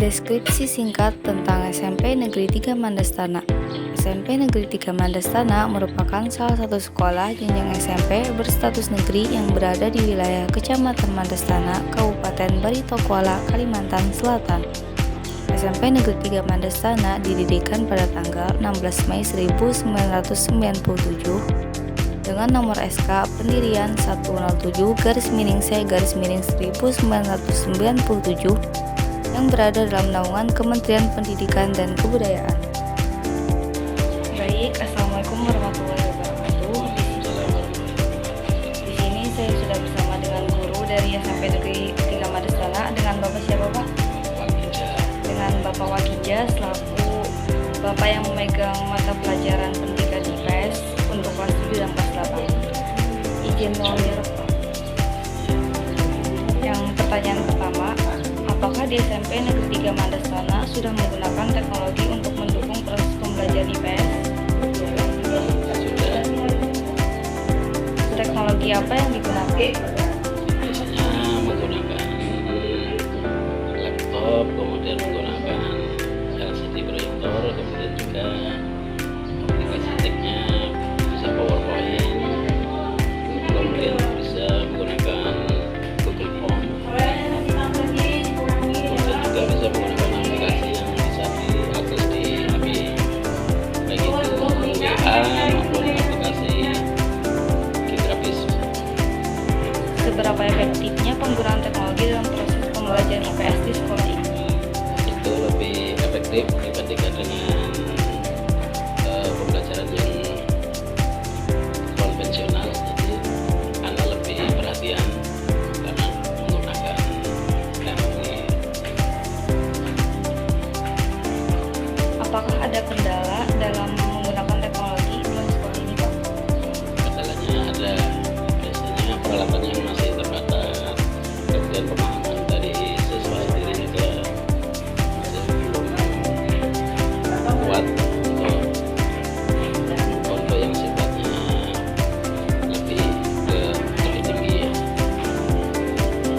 Deskripsi singkat tentang SMP Negeri 3 Mandastana. SMP Negeri 3 Mandastana merupakan salah satu sekolah jenjang SMP berstatus negeri yang berada di wilayah Kecamatan Mandastana, Kabupaten Barito Kuala, Kalimantan Selatan. SMP Negeri 3 Mandastana didirikan pada tanggal 16 Mei 1997 dengan nomor SK pendirian 107/C/1997 yang berada dalam naungan Kementerian Pendidikan dan Kebudayaan. Baik, Assalamualaikum warahmatullahi wabarakatuh. Di sini saya sudah bersama dengan guru dari SMP Negeri 3 Mandastana. Dengan Bapak siapa, Pak? Dengan Bapak Wakija selaku Bapak yang memegang mata pelajaran pendidikan IPS untuk kelas 7 dan kelas 8. Izin mewawancara, Pak. Yang pertanyaan pertama, apakah di SMP Negeri 3 Mandastana sudah menggunakan teknologi untuk mendukung proses pembelajaran IPS? Sudah. Teknologi apa yang digunakan? Biasanya menggunakan laptop, kemudian menggunakan LCD proyektor, kemudian juga aplikasi teknya bisa PowerPoint, kemudian bisa menggunakan Google Form, kemudian juga bisa menggunakan aplikasi yang bisa diakses di HP, baik itu WA maupun aplikasi grafis. Seberapa efektifnya penggunaan teknologi dalam proses pembelajaran IPS di sekolah ini? Itu lebih efektif dibandingkan dengan pembelajaran yang konvensional. Jadi anak lebih perhatian karena menggunakan teknologi. Apakah ada kendala dalam menggunakan teknologi dalam sekolah ini, Pak? Kendalanya ada, biasanya peralatan yang masih terbatas, kemudian pemahaman dari siswa sendiri juga masih belum kuat untuk yang sifatnya lebih tinggi ya.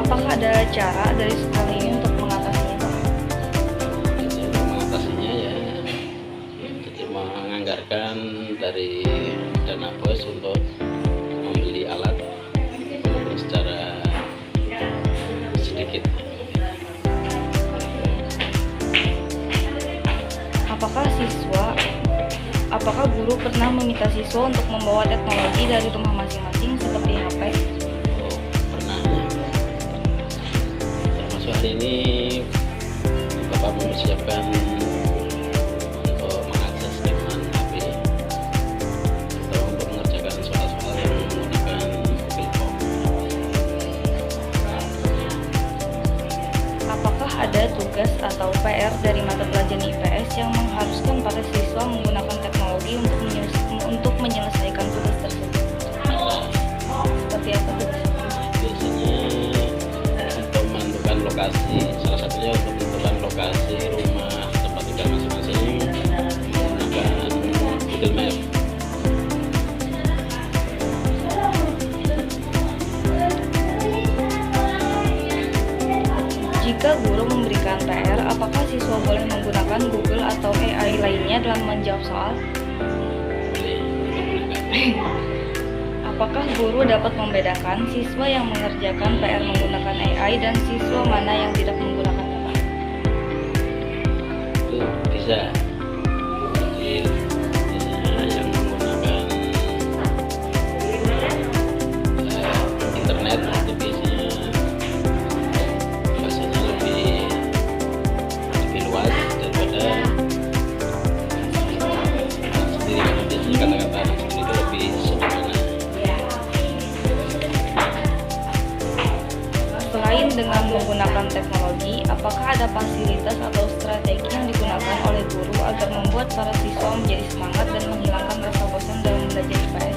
Apakah ada cara dari sekolah ini untuk mengatasinya, Pak? Jadi untuk mengatasinya ya, jadi menganggarkan dari dana BOS untuk membeli alat walaupun secara sedikit. Apakah guru pernah meminta siswa untuk membawa teknologi dari rumah masing-masing seperti HP? Oh, pernah. Termasuk hari ini Bapak mempersiapkan untuk mengakses dengan HP atau untuk mengerjakan soal-soal yang menggunakan Google Form. Apakah ada tugas atau PR dari mata pelajaran IPS yang mengharuskan para siswa menggunakan teknologi untuk menyelesaikan tugas tersebut? Seperti apa tugasnya? Biasanya untuk menentukan lokasi, salah satunya untuk menentukan lokasi rumah tempat tinggal masing-masing menggunakan Google Map. Jika guru memberikan PR, apakah siswa boleh menggunakan Google atau AI lainnya dalam menjawab soal? Boleh digunakan. Apakah guru dapat membedakan siswa yang mengerjakan PR menggunakan AI dan siswa mana yang tidak menggunakan AI? Itu bisa. Jadi biasanya yang menggunakan internet itu biasanya bahasanya lebih luas daripada anak sendiri, karena biasanya kata-kata anak sendiri itu lebih sederhana. Selain dengan menggunakan teknologi, apakah ada fasilitas atau strategi yang digunakan oleh guru agar membuat para siswa menjadi semangat dan menghilangkan rasa bosan dalam belajar IPS?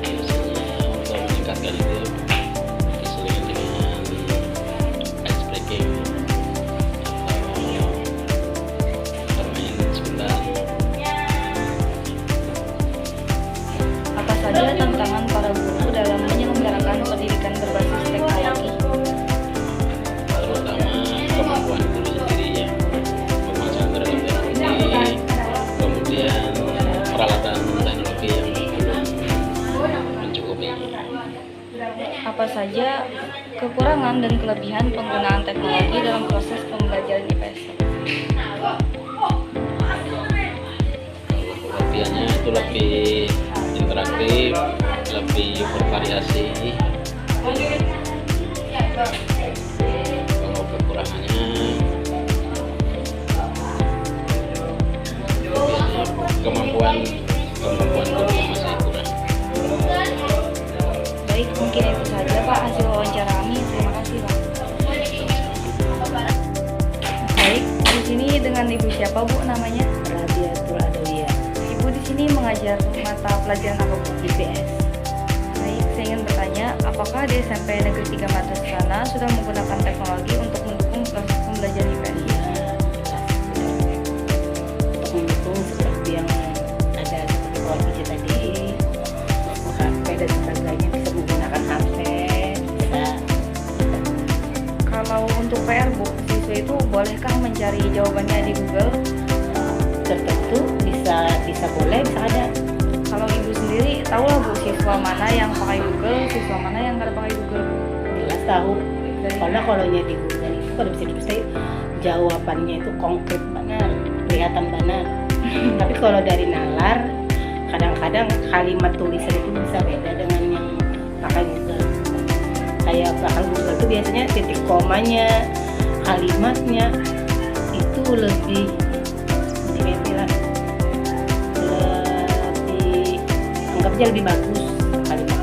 Biasanya untuk meningkatkan itu diselingi dengan ice breaking atau bermain sebentar. Apa saja tantangan para guru dalam menyelenggarakan pendidikan berbasis teknologi? Terutama kemampuan guru kekurangan dan kelebihan penggunaan teknologi dalam proses pembelajaran IPS. Kelebihannya itu lebih interaktif, lebih bervariasi. Kalau kekurangannya kemampuan guru yang masih kurang. Baik, mungkin itu saja Pak hasil wawancara kami. Terima kasih Pak. Baik, di sini dengan Ibu siapa Bu namanya? Radiatul Adawiyah, Ibu di sini mengajar mata pelajaran apa Bu? IPS. Baik, saya ingin bertanya, apakah di SMP Negeri 3 Madrasah sudah menggunakan teknologi untuk mendukung proses pembelajaran IPS? Ya, jelas. Untuk mendukung seperti yang ada seperti Korpiji tadi, HP dan sebagainya, bisa menggunakan HP, bisa. Kalau untuk PR Bu, siswa itu bolehkah mencari jawabannya di Google? Tertentu bisa boleh, bisa ada. Kalau Ibu sendiri tahu lah Bu, siswa mana yang pakai Google, siswa mana yang nggak pakai Google Bu? Jelas tahu. Karena kalau di Google itu kalau bisa ditulis jawabannya itu konkret benar, kelihatan benar. Tapi kalau dari nalar, kadang-kadang kalimat tulisan itu bisa beda dengan yang pakai Google. Kayak pakai Google itu biasanya titik komanya, kalimatnya itu lebih anggapnya lebih bagus kalimat.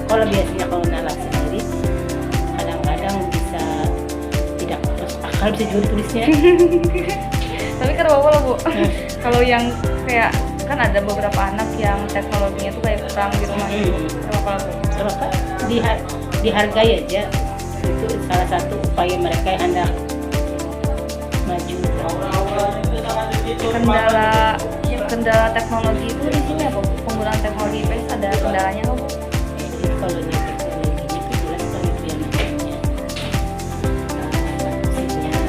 Kalau biasanya kalau nalar sendiri kadang-kadang bisa tidak masuk akal, bisa juga tulisnya. Tapi kan apa lah Bu, kalau yang kayak kan ada beberapa anak yang teknologinya tuh kayak kurang di rumah itu, apa Bu? Terus dihargai aja, itu salah satu upaya mereka yang hendak maju. Kendala teknologi itu di sini apa Bu? Penggunaan teknologi IPS ada kendalanya nggak Bu? Jadi kalau yang teknologinya itu jelas kan itu yang namanya sinyal,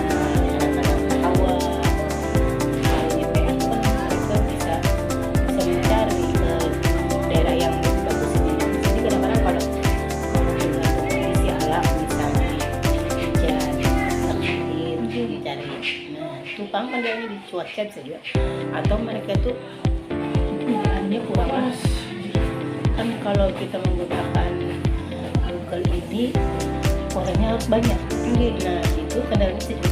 kadang-kadang ketawa. Kalau IPS kan mereka bisa mencari ke daerah yang lebih bagus ini. Jadi kadang-kadang kalau dengan kondisi alam misalnya hujan, angin, dicari. Nah, tukang kan dari dicuatkan bisa juga. Atau mereka tuh penggunaannya kurang pas. Kan kalau kita menggunakan Google ini orangnya harus banyak. Nah itu kendalanya di situ.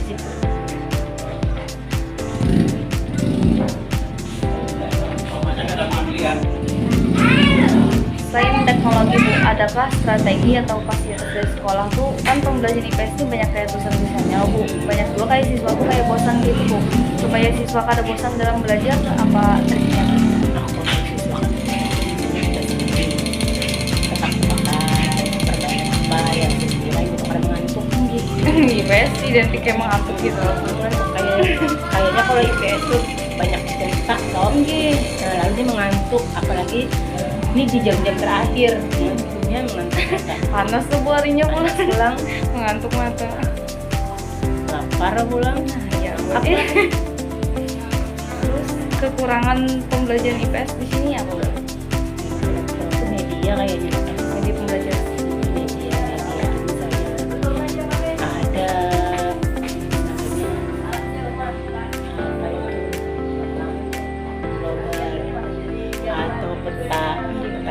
Selain teknologi Bu, adakah strategi atau fasilitas dari sekolah tuh kan pembelajaran IPS ini banyak kayak tulisan-tulisannya Bu, banyak juga kayak siswa tuh kayak bosan gitu Bu. Supaya siswa kada bosan dalam belajar apa triknya? Siswa kan permainan apa yang sekiranya itu karena mengantuk. IPS sih identik emang ngantuk gitu. Kayaknya kalau IPS tuh banyak cerita toh. Nah lalu dia mengantuk, apalagi ini di jam-jam terakhir dia mengantuk. Panas tuh Bu harinya pulang mengantuk mata. lapar pulang. Ya, terus kekurangan pembelajaran IPS di sini apa Bu? Itu media kayaknya. Jadi pembelajaran Media misalnya ada namanya apa itu global atau peta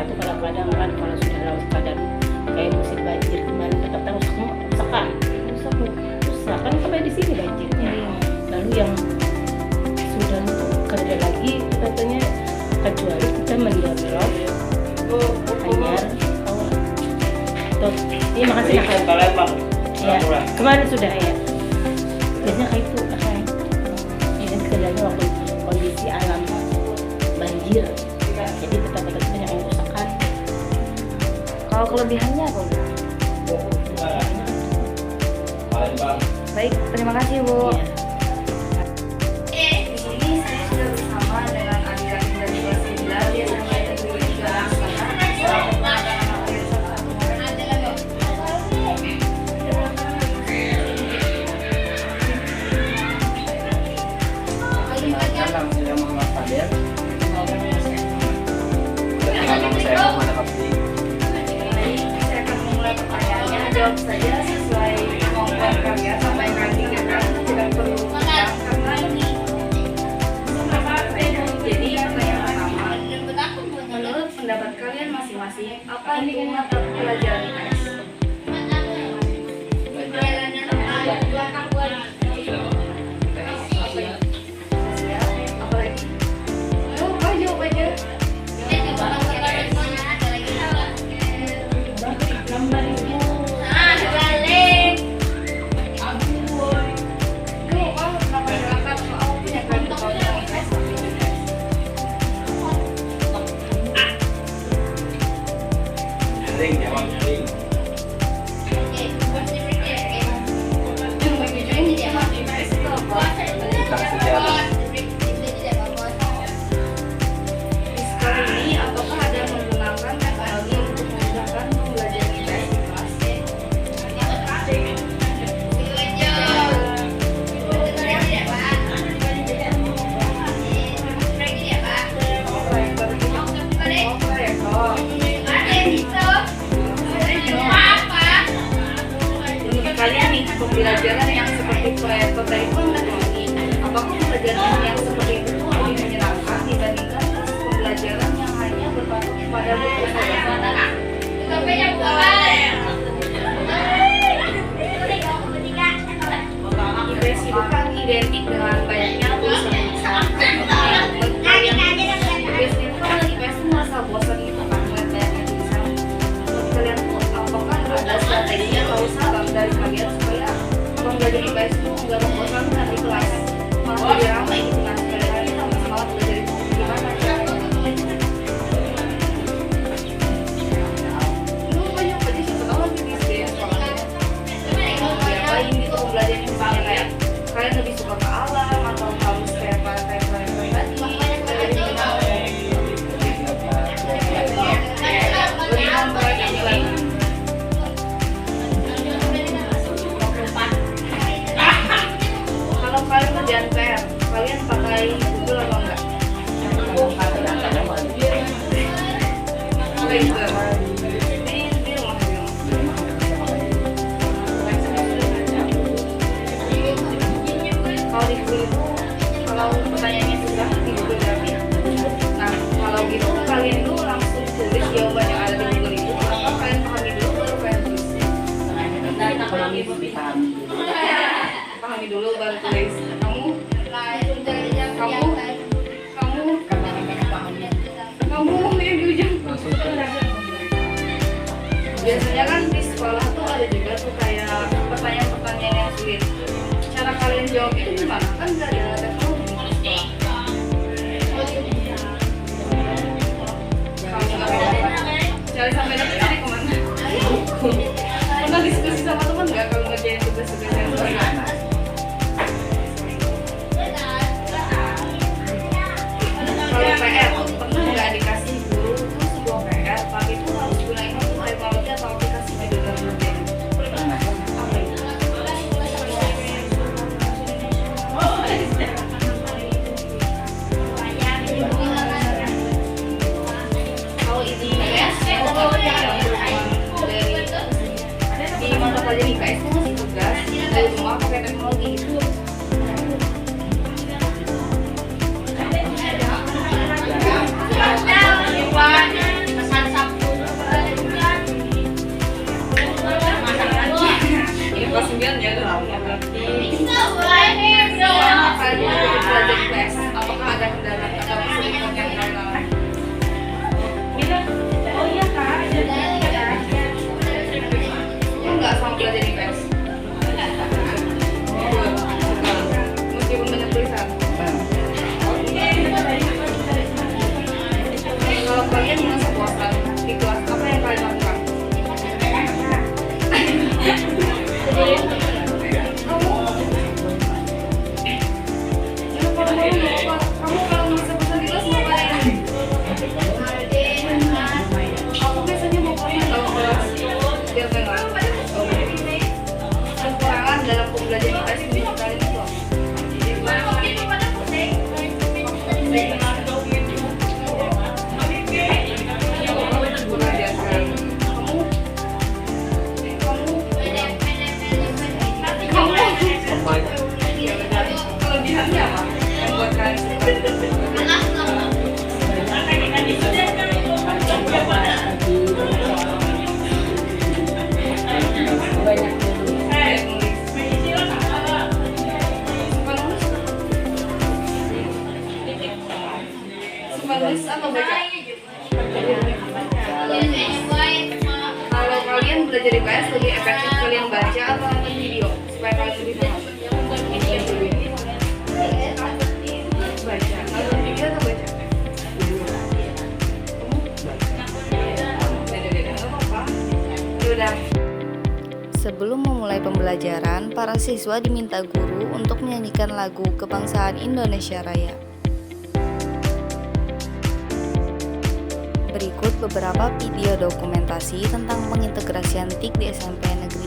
tuh kadang-kadang kan kalau sudah laut kadang kayak musim banjir kemarin peta rusak kan kan sampai di sini banjirnya. Lalu yang sudah untuk kerja lagi katanya kecuali kita mendevelop anyar atau ini makasih ya kemarin sudah ya biasanya kayak itu ini kerjanya waktu kondisi alam banjir jadi betul-betul banyak yang rusakan. Kalau kelebihannya apa Bu? Baik, terima kasih Bu. Iya. Di sini saya sudah bersama dengan adik-adik dari kelas 9 dia sama Negeri 3 Salam saya Muhammad Fadil. Nama saya Muhammad Abdi. Saya akan memulai pertanyaannya, jawab saja sesuai identik dengan banyaknya tulisan. Kalian biasanya tuh kalau lagi IPS tuh merasa bosan gitu kan melihat banyaknya tulisan. Menurut kalian tuh apakah ada strategi atau usaha dari kalian supaya kalau belajar IPS tuh nggak membosankan di kelas, malah lebih ramai gitu kan? Kalian sama semangat belajar itu gimana caranya? Lu banyak aja sih tahu lagi di SD sekolahnya. Diapain gitu belajar misalnya kayak kalian lebih suka ke alam atau harus kayak tadi kalau kalian kerjaan PR kalian pakai Google atau enggak? Pakai Google di rumah. Kalau di Google itu kalau pertanyaannya susah di Google berarti. Nah kalau gitu kalian itu langsung tulis jawaban yang ada di Google itu atau kalian pahami dulu baru kalian tulis? Pahami dulu baru tulis. Kamu yang di ujung. Biasanya kan di sekolah tuh ada juga tuh kayak pertanyaan-pertanyaan yang sulit. Cara kalian jawab itu gimana? Kan nggak ada teknologi di sekolah. Kalau nggak ada, cari sampai dapat cari kemana? Pernah diskusi sama teman nggak kalau ngerjain tugas-tugas yang sulit? Kalau PR pernah nggak dikasih guru tuh sebuah PR tapi itu harus gunain teknologi atau aplikasi di dalam ngerjain? Apa itu? Kalau ini IPS itu dari di mata pelajaran IPS itu masih tugas dari rumah pakai teknologi itu. Ini kelas 9 ya berarti. Selama kalian belajar IPS, apakah ada kendala atau kesulitan yang kalian alami? Enggak sama belajar IPS. Meskipun banyak tulisan. Kalau kalian merasa bosan di kelas, apa yang kalian lakukan? Kamu kalau merasa bosan di kelas ngapain? Aku biasanya mau kalian kalau kelas biar tenang. Kekurangan dalam pembelajaran IPS menurut kalian itu apa? Kelebihannya apa? Yang buat kalian suka? Banyak nulis. Suka nulis atau baca? Kalau kalian belajar IPS lebih efektif kalian baca atau nonton video supaya kalian lebih paham? Baca. Nonton video atau baca? Beda-beda, nggak apa-apa. Yaudah. Sebelum memulai pembelajaran, para siswa diminta guru untuk menyanyikan lagu Kebangsaan Indonesia Raya. Berikut beberapa video dokumentasi tentang pengintegrasian TIK di SMP Negeri